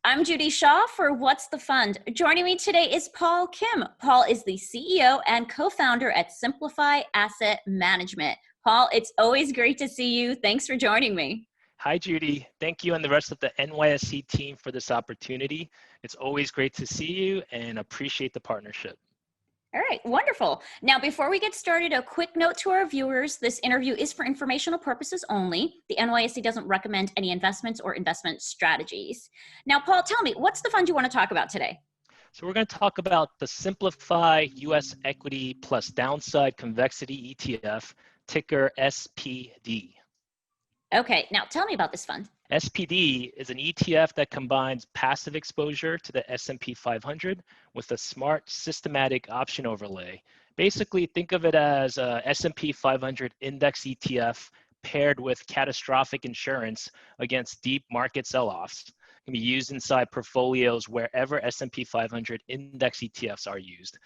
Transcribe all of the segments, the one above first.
I'm Judy Shaw for What's the Fund. Joining me today is Paul Kim. Paul is the CEO and co-founder at Simplify Asset Management. Paul, it's always great to see you. Thanks for joining me. Hi, Judy. Thank you and the rest of the NYSE team for this opportunity. It's always great to see you and appreciate the partnership. All right, wonderful. Now, before we get started, a quick note to our viewers. This interview is for informational purposes only. The NYSE doesn't recommend any investments or investment strategies. Now, Paul, tell me, what's the fund you want to talk about today? So we're going to talk about the Simplify US Equity Plus Downside Convexity ETF, ticker SPD. Okay, now tell me about this fund. SPD is an ETF that combines passive exposure to the S&P 500 with a smart systematic option overlay. Basically, think of it as a S&P 500 index ETF paired with catastrophic insurance against deep market sell-offs. It can be used inside portfolios wherever S&P 500 index ETFs are used.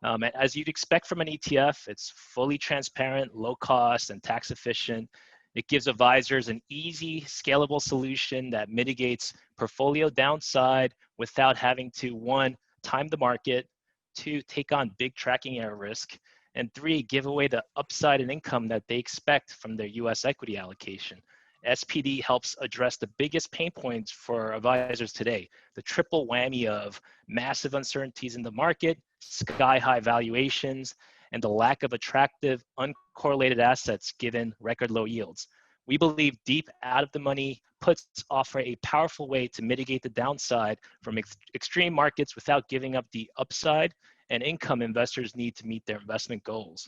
As you'd expect from an ETF, it's fully transparent, low cost, and tax efficient. It gives advisors an easy, scalable solution that mitigates portfolio downside without having to, 1, time the market, 2, take on big tracking error risk, and 3, give away the upside and income that they expect from their US equity allocation. SPD helps address the biggest pain points for advisors today, the triple whammy of massive uncertainties in the market, sky-high valuations, and the lack of attractive, uncorrelated assets given record low yields. We believe deep out of the money puts offer a powerful way to mitigate the downside from extreme markets without giving up the upside and income investors need to meet their investment goals.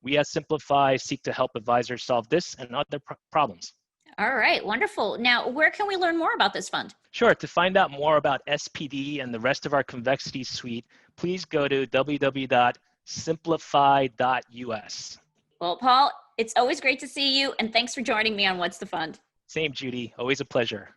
We at Simplify seek to help advisors solve this and other problems. All right, wonderful. Now, where can we learn more about this fund? Sure, to find out more about SPD and the rest of our Convexity suite, please go to www.simplify.us. Well, Paul, it's always great to see you, and thanks for joining me on What's the Fund. Same, Judy. Always a pleasure.